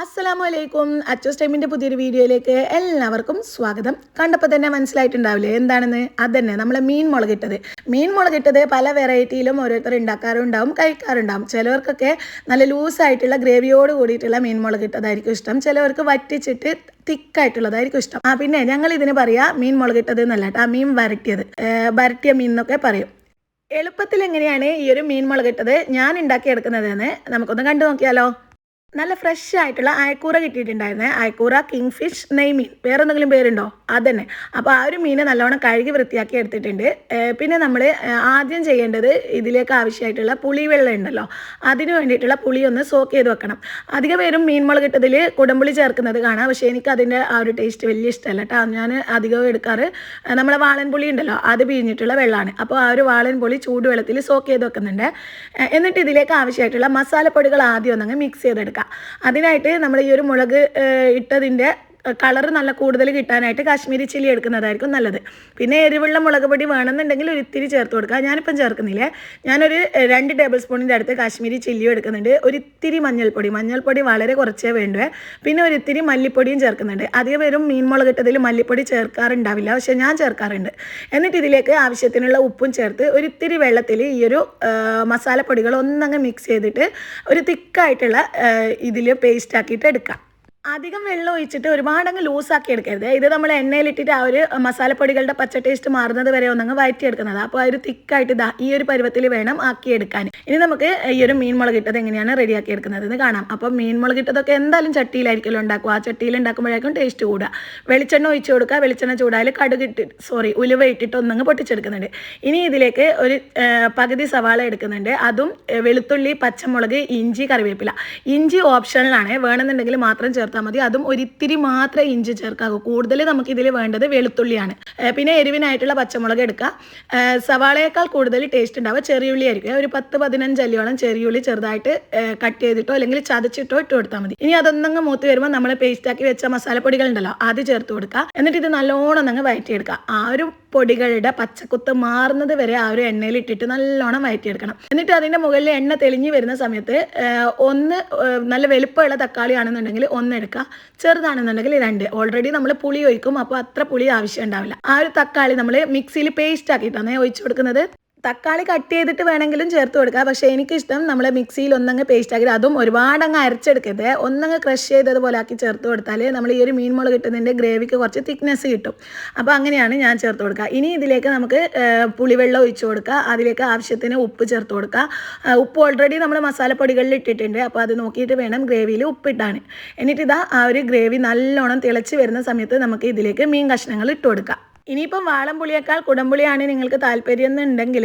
അസ്സലാമലൈക്കും. അച്ചോസ് ടൈമിൻ്റെ പുതിയൊരു വീഡിയോയിലേക്ക് എല്ലാവർക്കും സ്വാഗതം. കണ്ടപ്പോൾ തന്നെ മനസ്സിലായിട്ടുണ്ടാവില്ലേ എന്താണെന്ന്? അതന്നെ നമ്മളെ മീൻ മുളകിട്ടത്. മീൻ മുളകിട്ടത് പല വെറൈറ്റിയിലും ഓരോരുത്തർ ഉണ്ടാക്കാറുണ്ടാവും, കഴിക്കാറുണ്ടാവും. ചിലവർക്കൊക്കെ നല്ല ലൂസായിട്ടുള്ള ഗ്രേവിയോട് കൂടിയിട്ടുള്ള മീൻ മുളകിട്ടതായിരിക്കും ഇഷ്ടം. ചിലവർക്ക് വറ്റിച്ചിട്ട് തിക്കായിട്ടുള്ളതായിരിക്കും ഇഷ്ടം. പിന്നെ ഞങ്ങൾ ഇതിന് പറയാ മീൻ മുളകിട്ടത് എന്നല്ല കേട്ടോ, മീൻ വരട്ടിയ മീൻ എന്നൊക്കെ പറയും. എളുപ്പത്തിൽ എങ്ങനെയാണ് ഈ ഒരു മീൻ മുളകിട്ടത് ഞാൻ ഉണ്ടാക്കിയെടുക്കുന്നതെന്ന് നമുക്കൊന്ന് കണ്ടു നോക്കിയാലോ. നല്ല ഫ്രഷ് ആയിട്ടുള്ള അയക്കൂറ കിട്ടിയിട്ടുണ്ടായിരുന്നേ. അയക്കൂറ, കിങ് ഫിഷ്, നെയ്മീൻ, വേറെ എന്തെങ്കിലും പേരുണ്ടോ? അതന്നെ. അപ്പോൾ ആ ഒരു മീൻ നല്ലോണം കഴുകി വൃത്തിയാക്കി എടുത്തിട്ടുണ്ട്. പിന്നെ നമ്മൾ ആദ്യം ചെയ്യേണ്ടത് ഇതിലേക്ക് ആവശ്യമായിട്ടുള്ള പുളിവെള്ളം ഉണ്ടല്ലോ, അതിന് വേണ്ടിയിട്ടുള്ള പുളി ഒന്ന് സോക്ക് ചെയ്ത് വെക്കണം. അധിക പേരും മീൻ മുളകിട്ടതിൽ കുടംപുളി ചേർക്കുന്നത് കാണാം, പക്ഷേ എനിക്ക് അതിൻ്റെ ആ ഒരു ടേസ്റ്റ് വലിയ ഇഷ്ടമല്ല കേട്ടോ. ഞാൻ അധികവും എടുക്കാറ് നമ്മളെ വാളൻപുളി ഉണ്ടല്ലോ, അത് പിഴിഞ്ഞിട്ടുള്ള വെള്ളമാണ്. അപ്പോൾ ആ ഒരു വാളൻപുളി ചൂടുവെള്ളത്തിൽ സോക്ക് ചെയ്ത് വെക്കുന്നുണ്ട്. എന്നിട്ട് ഇതിലേക്ക് ആവശ്യമായിട്ടുള്ള മസാലപ്പൊടികൾ ആദ്യം ഒന്നങ്ങ് മിക്സ് ചെയ്തെടുക്കാം. അതിനായിട്ട് നമ്മൾ ഈ ഒരു മുളക് ഇട്ടതിൻ്റെ കളർ നല്ല കൂടുതൽ കിട്ടാനായിട്ട് കാശ്മീരി ചില്ലി എടുക്കുന്നതായിരിക്കും നല്ലത്. പിന്നെ എരിവുള്ള മുളക് പൊടി വേണമെന്നുണ്ടെങ്കിൽ ഒരു ഇത്തിരി ചേർത്ത് കൊടുക്കുക. ഞാനിപ്പം ചേർക്കുന്നില്ലേ, ഞാനൊരു 2 ടേബിൾ സ്പൂണിൻ്റെ അടുത്ത് കാശ്മീരി ചില്ലിയും എടുക്കുന്നുണ്ട്. ഒരു ഇത്തിരി മഞ്ഞൾപ്പൊടി വളരെ കുറച്ചേ വേണ്ടുവേ. പിന്നെ ഒരു ഇത്തിരി മല്ലിപ്പൊടിയും ചേർക്കുന്നുണ്ട്. അധികം പേരും മീൻ മുളകിട്ടതിൽ മല്ലിപ്പൊടി ചേർക്കാറുണ്ടാവില്ല, പക്ഷേ ഞാൻ ചേർക്കാറുണ്ട്. എന്നിട്ട് ഇതിലേക്ക് ആവശ്യത്തിനുള്ള ഉപ്പും ചേർത്ത് ഒരു ഇത്തിരി വെള്ളത്തിൽ ഈ ഒരു മസാലപ്പൊടികൾ ഒന്നങ്ങ് മിക്സ് ചെയ്തിട്ട് ഒരു തിക്കായിട്ടുള്ള ഇതിൽ പേസ്റ്റ് ആക്കിയിട്ട് എടുക്കാം. അധികം വെള്ളം ഒഴിച്ചിട്ട് ഒരുപാടങ്ങ് ലൂസാക്കി എടുക്കരുത്. ഇത് നമ്മൾ എണ്ണയിലിട്ടിട്ട് ആ ഒരു മസാലപ്പൊടികളുടെ പച്ച ടേസ്റ്റ് മാറുന്നത് വരെ ഒന്നങ്ങ് വഴറ്റിയെടുക്കുന്നത്. അപ്പോൾ ആ ഒരു തിക്കായിട്ട് ഈ ഒരു പരുവത്തിൽ വേണം ആക്കിയെടുക്കാൻ. ഇനി നമുക്ക് ഈ ഒരു മീൻ മുളകിട്ടത് എങ്ങനെയാണ് റെഡിയാക്കി എടുക്കുന്നതെന്ന് കാണാം. അപ്പോൾ മീൻ മുളകിട്ടതൊക്കെ എന്തായാലും ചട്ടിയിലായിരിക്കുമല്ലോ ഉണ്ടാക്കുക. ആ ചട്ടിയിൽ ഉണ്ടാക്കുമ്പോഴേക്കും ടേസ്റ്റ് കൂടുക. വെളിച്ചെണ്ണ ഒഴിച്ച് കൊടുക്കുക. വെളിച്ചെണ്ണ ചൂടായാൽ ഉലുവ ഇട്ടിട്ട് ഒന്നങ്ങ് പൊട്ടിച്ചെടുക്കുന്നുണ്ട്. ഇനി ഇതിലേക്ക് ഒരു പകുതി സവാള എടുക്കുന്നുണ്ട്. അതും വെളുത്തുള്ളി, പച്ചമുളക്, ഇഞ്ചി, കറിവേപ്പില. ഇഞ്ചി ഓപ്ഷണലാണ്, വേണമെന്നുണ്ടെങ്കിൽ മാത്രം ചേർത്താൽ മതി. അതും ഒരിത്തിരി മാത്രമേ ഇഞ്ചി ചേർക്കാവൂ. കൂടുതൽ നമുക്കിതിൽ വേണ്ടത് വെളുത്തുള്ളിയാണ്. പിന്നെ എരിവിനായിട്ടുള്ള പച്ചമുളക് എടുക്കുക. സവാളയേക്കാൾ കൂടുതൽ ടേസ്റ്റ് ഉണ്ടാവുക ചെറിയുള്ളി ആയിരിക്കും. ഒരു 10-15 അല്ലിയോളം ചെറിയുള്ളി ചെറുതായിട്ട് കട്ട് ചെയ്തിട്ടോ അല്ലെങ്കിൽ ചതച്ചിട്ടോ ഇട്ട് കൊടുത്താൽ മതി. ഇനി അതൊന്നങ്ങ് മൂത്ത് വരുമ്പോൾ നമ്മൾ പേസ്റ്റാക്കി വെച്ച മസാലപ്പൊടികൾ ഉണ്ടല്ലോ, അത് ചേർത്ത് കൊടുക്കുക. എന്നിട്ട് ഇത് നല്ലോണം അങ്ങ് വഴറ്റിയെടുക്കുക. ആ ഒരു പൊടികളുടെ പച്ചക്കുത്ത് മാറുന്നത് വരെ ആ ഒരു എണ്ണയിൽ ഇട്ടിട്ട് നല്ലോണം വഴറ്റിയെടുക്കണം. എന്നിട്ട് അതിൻ്റെ മുകളിൽ എണ്ണ തെളിഞ്ഞ് വരുന്ന സമയത്ത് നല്ല വലുപ്പമുള്ള തക്കാളി ആണെന്നുണ്ടെങ്കിൽ 1 എടുക്കുക, ചെറുതാണെന്നുണ്ടെങ്കിൽ 2. ഓൾറെഡി നമ്മൾ പുളി ഒഴിക്കും, അപ്പോൾ അത്ര പുളി ആവശ്യം ഉണ്ടാവില്ല. ആ ഒരു തക്കാളി നമ്മൾ മിക്സിയിൽ പേസ്റ്റ് ആക്കിയിട്ടാണ് ഒഴിച്ചു കൊടുക്കുന്നത്. തക്കാളി കട്ട് ചെയ്തിട്ട് വേണമെങ്കിലും ചേർത്ത് കൊടുക്കുക, പക്ഷേ എനിക്കിഷ്ടം നമ്മൾ മിക്സിയിൽ ഒന്നങ്ങ് പേസ്റ്റ് ആക്കിയിട്ട്, അതും ഒരുപാടങ്ങ് അരച്ചെടുക്കരുത്, ഒന്നങ്ങ് ക്രഷ് ചെയ്തതുപോലെ ആക്കി ചേർത്ത് കൊടുത്താൽ നമ്മൾ ഈ ഒരു മീൻ മുളക് കിട്ടുന്നതിൻ്റെ ഗ്രേവിക്ക് കുറച്ച് തിക്നെസ് കിട്ടും. അപ്പോൾ അങ്ങനെയാണ് ഞാൻ ചേർത്ത് കൊടുക്കുക. ഇനി ഇതിലേക്ക് നമുക്ക് പുളിവെള്ളം ഒഴിച്ച് കൊടുക്കുക. അതിലേക്ക് ആവശ്യത്തിന് ഉപ്പ് ചേർത്ത് കൊടുക്കുക. ഉപ്പ് ഓൾറെഡി നമ്മൾ മസാലപ്പൊടികളിൽ ഇട്ടിട്ടുണ്ട്, അപ്പോൾ അത് നോക്കിയിട്ട് വേണം ഗ്രേവിയിൽ ഉപ്പിട്ടാണ്. എന്നിട്ട് ആ ഒരു ഗ്രേവി നല്ലോണം തിളച്ച് വരുന്ന സമയത്ത് നമുക്ക് ഇതിലേക്ക് മീൻ കഷ്ണങ്ങൾ ഇട്ട് കൊടുക്കാം. ഇനിയിപ്പം വാളംപുളിയേക്കാൾ കുടംപുളിയാണ് നിങ്ങൾക്ക് താല്പര്യം എന്നുണ്ടെങ്കിൽ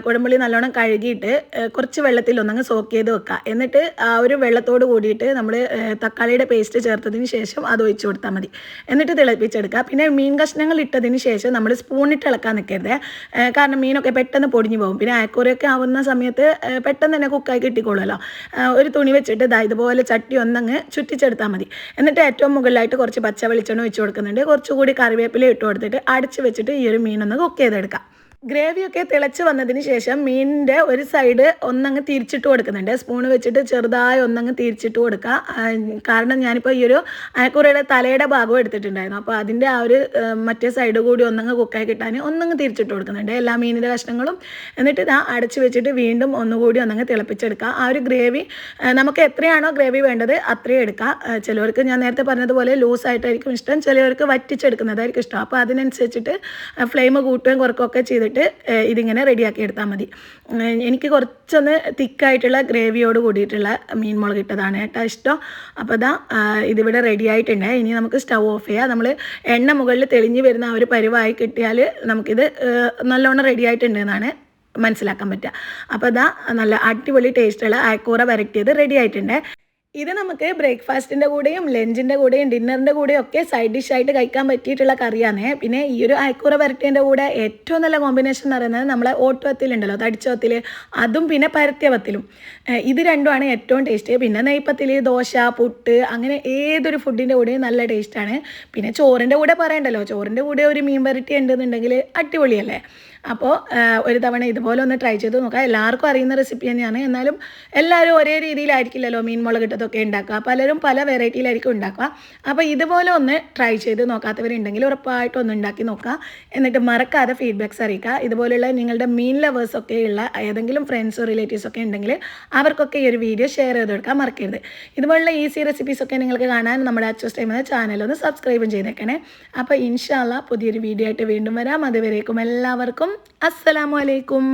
കുടംപുളി നല്ലോണം കഴുകിയിട്ട് കുറച്ച് വെള്ളത്തിൽ ഒന്നങ്ങ് സോക്ക് ചെയ്ത് വെക്കുക. എന്നിട്ട് ആ ഒരു വെള്ളത്തോട് കൂടിയിട്ട് നമ്മൾ തക്കാളിയുടെ പേസ്റ്റ് ചേർത്തതിന് ശേഷം അത് ഒഴിച്ച് കൊടുത്താൽ മതി. എന്നിട്ട് തിളപ്പിച്ചെടുക്കുക. പിന്നെ മീൻ കഷ്ണങ്ങൾ ഇട്ടതിന് ശേഷം നമ്മൾ സ്പൂണിട്ട് ഇളക്കാൻ നിൽക്കരുത്, കാരണം മീനൊക്കെ പെട്ടെന്ന് പൊടിഞ്ഞു പോകും. പിന്നെ അയക്കൂറയൊക്കെ ആവുന്ന സമയത്ത് പെട്ടെന്ന് തന്നെ കുക്കായി കിട്ടിക്കോളുമല്ലോ. ഒരു തുണി വെച്ചിട്ട് ഇതുപോലെ ചട്ടി ഒന്നങ്ങ് ചുറ്റിച്ചെടുത്താൽ മതി. എന്നിട്ട് ഏറ്റവും മുകളിലായിട്ട് കുറച്ച് പച്ച വെളിച്ചെണ്ണ ഒഴിച്ച് കൊടുക്കുന്നുണ്ട്. കുറച്ചുകൂടി കറിവേപ്പില ഇട്ട് കൊടുത്തിട്ട് അടച്ച് വെച്ചിട്ട് ഈ ഒരു മീനൊന്ന് കുക്ക് ചെയ്തെടുക്കാം. ഗ്രേവിയൊക്കെ തിളച്ച് വന്നതിന് ശേഷം മീനിൻ്റെ ഒരു സൈഡ് ഒന്നങ്ങ് തിരിച്ചിട്ട് കൊടുക്കുന്നുണ്ട്. സ്പൂണ് വെച്ചിട്ട് ചെറുതായി ഒന്നങ്ങ് തിരിച്ചിട്ട് കൊടുക്കുക. കാരണം ഞാനിപ്പോൾ ഈ ഒരു അയക്കൂറയുടെ തലയുടെ ഭാഗവും എടുത്തിട്ടുണ്ടായിരുന്നു, അപ്പോൾ അതിൻ്റെ ആ ഒരു മറ്റേ സൈഡ് കൂടി ഒന്നങ്ങ് കുക്കായി കിട്ടാൻ ഒന്നങ്ങ് തിരിച്ചിട്ട് കൊടുക്കുന്നുണ്ട് എല്ലാ മീനിൻ്റെ കഷ്ണങ്ങളും. എന്നിട്ട് അടച്ച് വെച്ചിട്ട് വീണ്ടും ഒന്നുകൂടി ഒന്നങ്ങ് തിളപ്പിച്ചെടുക്കുക. ആ ഒരു ഗ്രേവി നമുക്ക് എത്രയാണോ ഗ്രേവി വേണ്ടത് അത്രയും എടുക്കുക. ചിലവർക്ക് ഞാൻ നേരത്തെ പറഞ്ഞതുപോലെ ലൂസായിട്ടായിരിക്കും ഇഷ്ടം, ചിലവർക്ക് വറ്റിച്ചെടുക്കുന്നതായിരിക്കും ഇഷ്ടം. അപ്പോൾ അതിനനുസരിച്ചിട്ട് ഫ്ലെയിം കൂട്ടുകയും കുറക്കുകയൊക്കെ ചെയ്തിട്ട് ഇതിങ്ങനെ റെഡിയാക്കി എടുത്താൽ മതി. എനിക്ക് കുറച്ചൊന്ന് തിക്കായിട്ടുള്ള ഗ്രേവിയോട് കൂടിയിട്ടുള്ള മീൻ മുളകിട്ടതാണ് കേട്ടോ ഇഷ്ടം. അപ്പോൾ ഇതിവിടെ റെഡി ആയിട്ടുണ്ട്. ഇനി നമുക്ക് സ്റ്റൗ ഓഫ് ചെയ്യാം. നമ്മൾ എണ്ണ മുകളിൽ തെളിഞ്ഞ് വരുന്ന ആ ഒരു പരുവായി കിട്ടിയാൽ നമുക്കിത് നല്ലോണം റെഡി ആയിട്ടുണ്ട് എന്നാണ് മനസ്സിലാക്കാൻ പറ്റുക. അപ്പോൾ നല്ല അടിപൊളി ടേസ്റ്റുള്ള അയക്കൂറ വരട്ടിയത് റെഡി ആയിട്ടുണ്ട്. ഇത് നമുക്ക് ബ്രേക്ക്ഫാസ്റ്റിൻ്റെ കൂടെയും ലഞ്ചിൻ്റെ കൂടെയും ഡിന്നറിൻ്റെ കൂടെയും ഒക്കെ സൈഡ് ഡിഷായിട്ട് കഴിക്കാൻ പറ്റിയിട്ടുള്ള കറിയാണ്. പിന്നെ ഈ ഒരു അയക്കൂറ വരട്ടിൻ്റെ കൂടെ ഏറ്റവും നല്ല കോമ്പിനേഷൻ എന്ന് പറയുന്നത് നമ്മളെ ഓട്ടുവത്തിലുണ്ടല്ലോ, തടിച്ചവത്തിൽ, അതും പിന്നെ പരത്തിയവത്തിലും. ഇത് രണ്ടുമാണ് ഏറ്റവും ടേസ്റ്റ്. പിന്നെ നെയ്പ്പത്തിൽ, ദോശ, പുട്ട്, അങ്ങനെ ഏതൊരു ഫുഡിൻ്റെ കൂടെയും നല്ല ടേസ്റ്റാണ്. പിന്നെ ചോറിൻ്റെ കൂടെ പറയണ്ടല്ലോ, ചോറിൻ്റെ കൂടെ ഒരു മീൻ വരട്ടി ഉണ്ടെന്നുണ്ടെങ്കിൽ അടിപൊളിയല്ലേ. അപ്പോൾ ഒരു തവണ ഇതുപോലെ ഒന്ന് ട്രൈ ചെയ്ത് നോക്കാം. എല്ലാവർക്കും അറിയുന്ന റെസിപ്പി തന്നെയാണ്. എന്നാലും എല്ലാവരും ഒരേ രീതിയിലായിരിക്കില്ലല്ലോ മീൻ മുളകിട്ടതൊക്കെ ഉണ്ടാക്കുക. പലരും പല വെറൈറ്റിയിലായിരിക്കും ഉണ്ടാക്കുക. അപ്പോൾ ഇതുപോലെ ഒന്ന് ട്രൈ ചെയ്ത് നോക്കാത്തവരുണ്ടെങ്കിൽ ഉറപ്പായിട്ടും ഒന്ന് ഉണ്ടാക്കി നോക്കുക. എന്നിട്ട് മറക്കാതെ ഫീഡ്ബാക്ക്സ് അറിയിക്കുക. ഇതുപോലുള്ള നിങ്ങളുടെ മീൻ ലവേഴ്സൊക്കെ ഉള്ള ഏതെങ്കിലും ഫ്രണ്ട്സോ റിലേറ്റീവ്സൊക്കെ ഉണ്ടെങ്കിൽ അവർക്കൊക്കെ ഈ ഒരു വീഡിയോ ഷെയർ ചെയ്ത് കൊടുക്കാൻ മറക്കരുത്. ഇതുപോലുള്ള ഈസി റെസിപ്പീസൊക്കെ നിങ്ങൾക്ക് കാണാൻ നമ്മുടെ അച്ചൂസ് ടൈം എന്ന ചാനൽ ഒന്ന് സബ്സ്ക്രൈബും ചെയ്തേക്കണേ. അപ്പോൾ ഇൻഷാ അല്ലാഹ് പുതിയൊരു വീഡിയോ ആയിട്ട് വീണ്ടും വരാം. അതുവരേക്കും എല്ലാവർക്കും അസ്സലാമു അലൈക്കും.